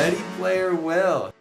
Ready Player Will.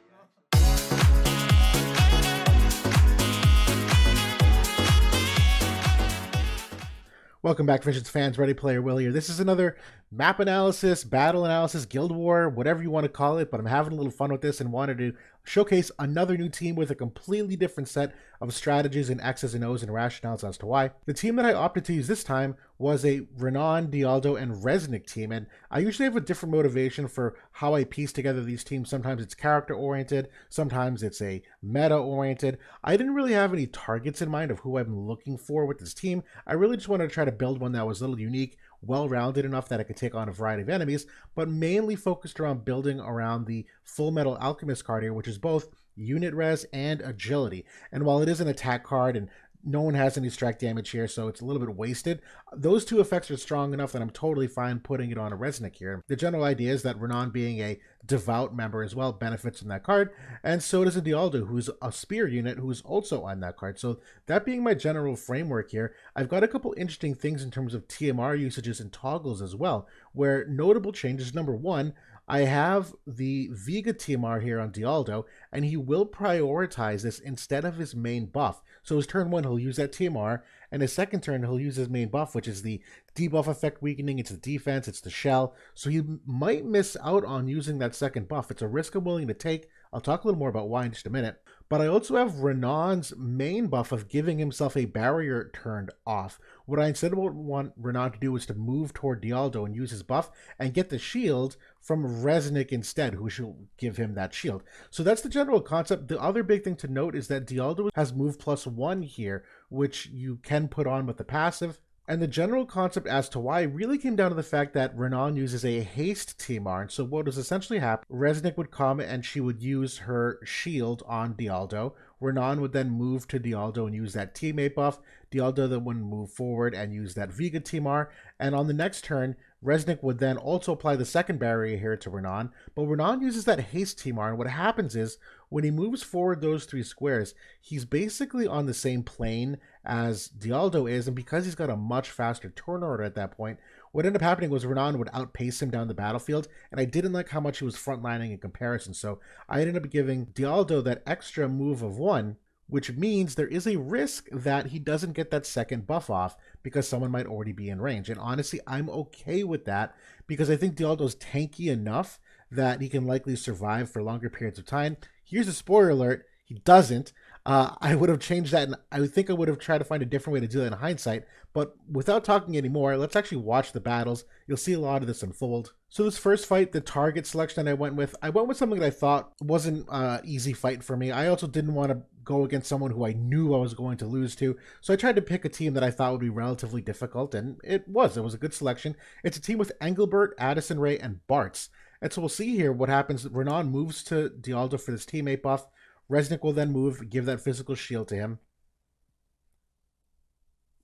Welcome back, Visions fans. Ready Player Will here. This is another map analysis, battle analysis, guild war, whatever you want to call it, but I'm having a little fun with this and wanted to showcase another new team with a completely different set of strategies and X's and O's and rationales as to why. The team that I opted to use this time was a Renan, Dialdo, and Resnick team, and I usually have a different motivation for how I piece together these teams. Sometimes it's character-oriented, sometimes it's a meta-oriented. I didn't really have any targets in mind of who I'm looking for with this team. I really just wanted to try to build one that was a little unique, well-rounded enough that I could take on a variety of enemies, but mainly focused around building around the Full Metal Alchemist card here, which is both unit res and agility. And while it is an attack card and no one has any strike damage here, so it's a little bit wasted, those two effects are strong enough that I'm totally fine putting it on a Resnick here. The general idea is that Renan, being a devout member as well, benefits from that card, and so does a Dialdo, who's a spear unit, who's also on that card. So that being my general framework here, I've got a couple interesting things in terms of TMR usages and toggles as well, where notable changes. Number one, I have the Vega TMR here on Dialdo, and he will prioritize this instead of his main buff. So his turn one, he'll use that TMR, and his second turn, he'll use his main buff, which is the debuff effect weakening. It's the defense, it's the shell. So he might miss out on using that second buff. It's a risk I'm willing to take. I'll talk a little more about why in just a minute. But I also have Renan's main buff of giving himself a barrier turned off. What I instead want Renan to do is to move toward Dialdo and use his buff and get the shield from Resnick instead, who shall give him that shield. So that's the general concept. The other big thing to note is that Dialdo has move +1 here, which you can put on with the passive. And the general concept as to why really came down to the fact that Renan uses a haste TMR. And so what was essentially happening, Resnick would come and she would use her shield on Dialdo. Renan would then move to Dialdo and use that teammate buff. Dialdo then would move forward and use that Vega TMR. And on the next turn, Resnick would then also apply the second barrier here to Renan. But Renan uses that haste TMR, and what happens is, when he moves forward those 3 squares, he's basically on the same plane as Dialdo is, and because he's got a much faster turn order at that point, what ended up happening was Renan would outpace him down the battlefield, and I didn't like how much he was frontlining in comparison, so I ended up giving Dialdo that extra move of 1, which means there is a risk that he doesn't get that second buff off because someone might already be in range. And honestly, I'm okay with that because I think Dialdo's tanky enough that he can likely survive for longer periods of time. Here's a spoiler alert, he doesn't. I would have changed that, and I think I would have tried to find a different way to do that in hindsight. But without talking anymore, let's actually watch the battles. You'll see a lot of this unfold. So this first fight, the target selection that I went with something that I thought wasn't an easy fight for me. I also didn't want to go against someone who I knew I was going to lose to. So I tried to pick a team that I thought would be relatively difficult, and it was a good selection. It's a team with Engelbert, Addison Rae, and Bartz. And so we'll see here what happens. Renan moves to Dialdo for this teammate buff. Resnick will then move, give that physical shield to him.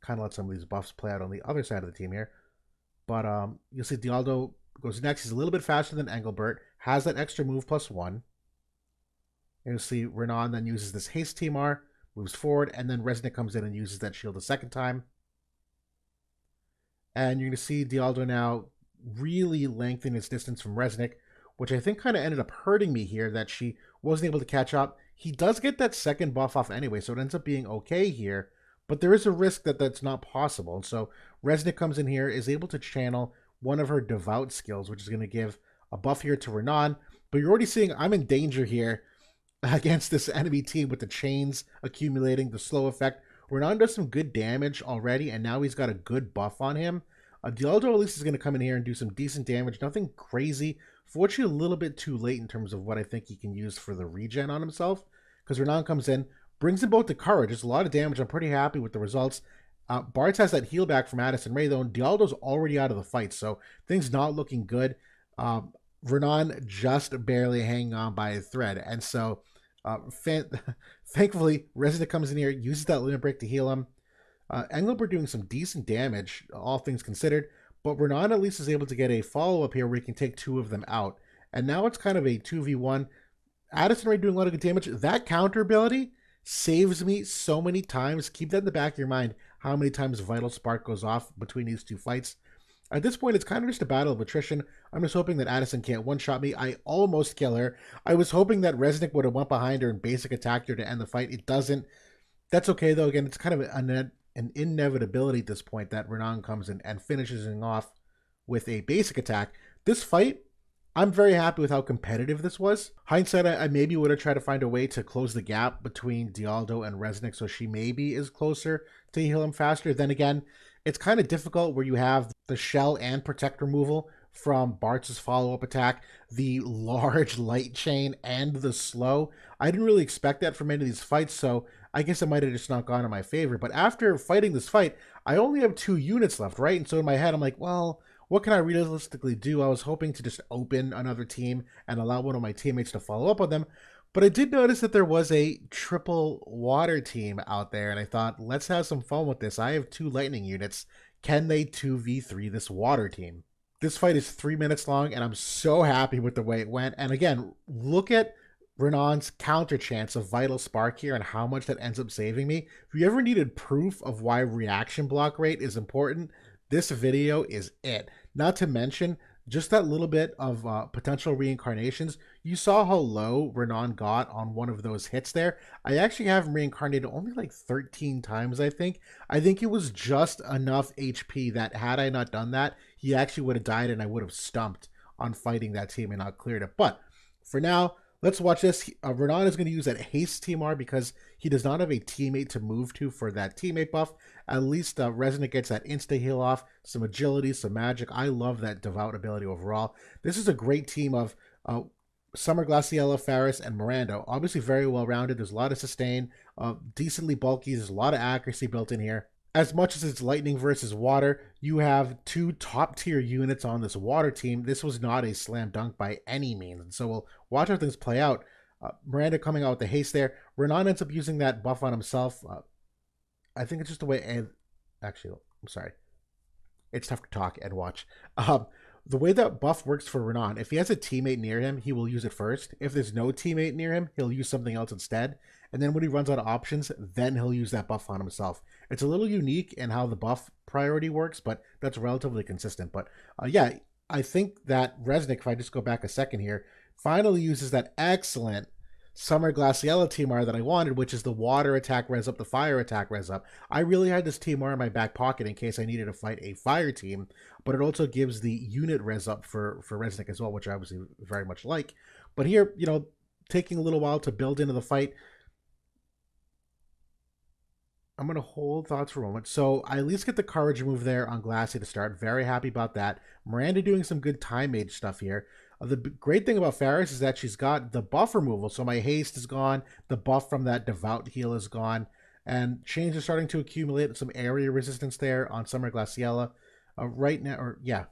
Kind of let some of these buffs play out on the other side of the team here. But you'll see Dialdo goes next. He's a little bit faster than Engelbert. Has that extra move +1. And you'll see Renan then uses this haste TMR, moves forward, and then Resnick comes in and uses that shield a second time. And you're going to see Dialdo now really lengthen its distance from Resnick, which I think kind of ended up hurting me here, that she wasn't able to catch up. He does get that second buff off anyway, so it ends up being okay here, but there is a risk that that's not possible. And so Resnick comes in here, is able to channel one of her devout skills, which is going to give a buff here to Renan, but you're already seeing I'm in danger here against this enemy team with the chains accumulating, the slow effect. Renan does some good damage already, and now he's got a good buff on him. Dialdo at least is going to come in here and do some decent damage, nothing crazy. Fortunately, a little bit too late in terms of what I think he can use for the regen on himself, because Renan comes in, brings in both the courage. It's a lot of damage. I'm pretty happy with the results. Bartz has that heal back from Addison Rae, though, and Dialdo's already out of the fight, so things not looking good. Renan just barely hanging on by a thread, and so thankfully, Resnick comes in here, uses that limit break to heal him. Engelbert doing some decent damage, all things considered, but Renan at least is able to get a follow-up here where he can take 2 of them out. And now it's kind of a 2v1. Addison Rae doing a lot of good damage. That counter ability saves me so many times. Keep that in the back of your mind, how many times Vital Spark goes off between these 2 fights. At this point, it's kind of just a battle of attrition. I'm just hoping that Addison can't one-shot me. I almost kill her. I was hoping that Resnick would have went behind her and basic attacked her to end the fight. It doesn't. That's okay, though. Again, it's kind of an inevitability at this point that Renan comes in and finishes him off with a basic attack. This fight, I'm very happy with how competitive this was. Hindsight, I maybe would have tried to find a way to close the gap between Dialdo and Resnick so she maybe is closer to heal him faster. Then again, it's kind of difficult where you have the shell and protect removal from Bartz's follow-up attack, the large light chain, and the slow. I didn't really expect that from any of these fights, so I guess it might have just not gone in my favor. But after fighting this fight, I only have 2 units left, right? And so in my head, I'm like, well, what can I realistically do? I was hoping to just open another team and allow one of my teammates to follow up on them. But I did notice that there was a triple water team out there, and I thought, let's have some fun with this. I have 2 lightning units. Can they 2v3 this water team? This fight is 3 minutes long, and I'm so happy with the way it went. And again, look at Renan's counter chance of Vital Spark here and how much that ends up saving me. If you ever needed proof of why reaction block rate is important, this video is it. Not to mention, just that little bit of potential reincarnations. You saw how low Renan got on one of those hits there. I actually have him reincarnated only like 13 times, I think. I think it was just enough HP that had I not done that, he actually would have died and I would have stumped on fighting that team and not cleared it. But for now, let's watch this. Renan is going to use that haste TMR because he does not have a teammate to move to for that teammate buff. At least Resonant gets that insta heal off, some agility, some magic. I love that devout ability overall. This is a great team of Summer Glaciella, Faris, and Miranda. Obviously very well rounded. There's a lot of sustain, decently bulky. There's a lot of accuracy built in here. As much as it's lightning versus water, you have 2 top tier units on this water team. This was not a slam dunk by any means. And so we'll watch how things play out. Miranda coming out with the haste there. Renan ends up using that buff on himself. I think it's just the way Ed... Actually, I'm sorry. It's tough to talk and watch. The way that buff works for Renan, if he has a teammate near him, he will use it first. If there's no teammate near him, he'll use something else instead. And then when he runs out of options, then he'll use that buff on himself. It's a little unique in how the buff priority works, but that's relatively consistent. But yeah, I think that Resnick, if I just go back a second here, finally uses that excellent Summer Glaciella TMR that I wanted, which is the water attack res up, the fire attack res up. I really had this TMR in my back pocket in case I needed to fight a fire team, but it also gives the unit res up for Resnick as well, which I obviously very much like. But here, you know, taking a little while to build into the fight, I'm going to hold thoughts for a moment. So I at least get the courage move there on Glassy to start. Very happy about that. Miranda doing some good time mage stuff here. The great thing about Faris is that she's got the buff removal. So my haste is gone. The buff from that devout heal is gone. And chains are starting to accumulate some area resistance there on Summer Glaciella. Right now, or yeah,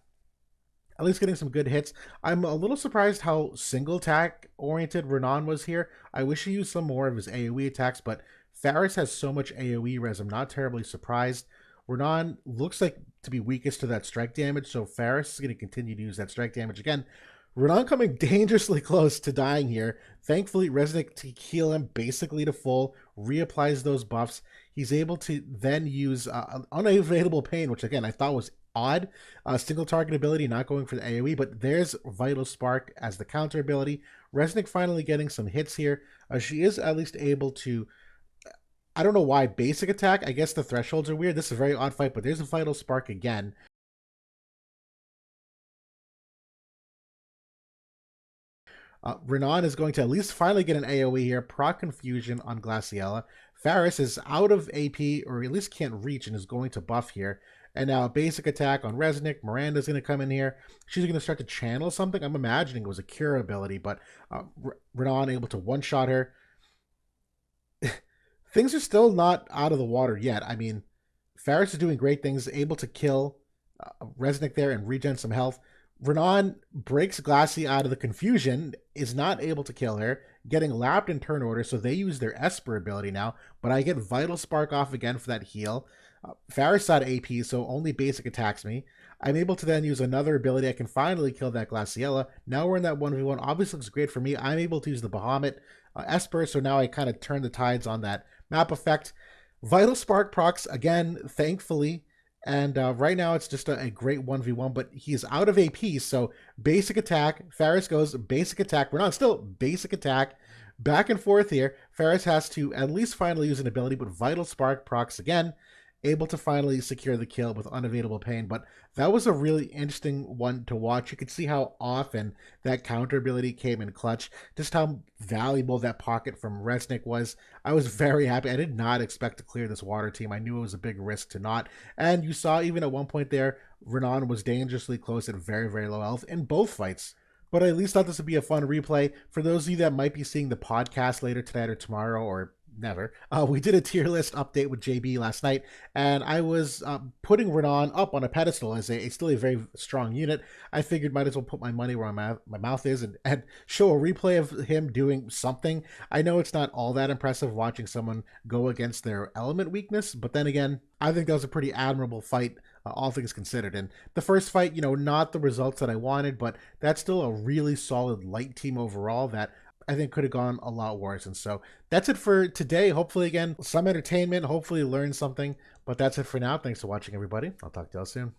at least getting some good hits. I'm a little surprised how single attack oriented Renan was here. I wish he used some more of his AoE attacks, but Faris has so much AoE res, I'm not terribly surprised. Renan looks like to be weakest to that strike damage, so Faris is going to continue to use that strike damage again. Renan coming dangerously close to dying here. Thankfully, Resnick to heal him basically to full, reapplies those buffs. He's able to then use Unavailable Pain, which again I thought was odd. Single target ability, not going for the AoE, but there's Vital Spark as the counter ability. Resnick finally getting some hits here. She is at least able to... I don't know why basic attack. I guess the thresholds are weird. This is a very odd fight, but there's a Vital Spark again. Renan is going to at least finally get an AoE here. Proc Confusion on Glaciella. Faris is out of AP, or at least can't reach, and is going to buff here. And now a basic attack on Resnick. Miranda's going to come in here. She's going to start to channel something. I'm imagining it was a cure ability, but Renan able to one-shot her. Things are still not out of the water yet. I mean, Faris is doing great things, able to kill Resnick there and regen some health. Renan breaks Glassy out of the confusion, is not able to kill her, getting lapped in turn order, so they use their Esper ability now, but I get Vital Spark off again for that heal. Faris out AP, so only basic attacks me. I'm able to then use another ability. I can finally kill that Glaciella. Now we're in that 1v1. Obviously looks great for me. I'm able to use the Bahamut Esper, so now I kind of turn the tides on that map effect. Vital Spark procs, again, thankfully, And right now it's just a great 1v1, but he's out of AP, so basic attack. Faris goes basic attack. We're not still basic attack. Back and forth here. Faris has to at least finally use an ability, but Vital Spark procs again, able to finally secure the kill with Unavailable Pain. But that was a really interesting one to watch. You could see how often that counter ability came in clutch, just how valuable that pocket from Resnick was. I was very happy. I did not expect to clear this water team. I knew it was a big risk to not. And you saw even at one point there, Renan was dangerously close at very, very low health in both fights. But I at least thought this would be a fun replay. For those of you that might be seeing the podcast later tonight or tomorrow or never, we did a tier list update with JB last night, and I was putting Renan up on a pedestal as still a very strong unit. I figured might as well put my money where my mouth is and show a replay of him doing something. I know it's not all that impressive watching someone go against their element weakness, but then again, I think that was a pretty admirable fight, all things considered. And the first fight, not the results that I wanted, but that's still a really solid light team overall that I think could have gone a lot worse. And so that's it for today. Hopefully, again, some entertainment, hopefully learn something. But that's it for now. Thanks for watching, everybody. I'll talk to y'all soon.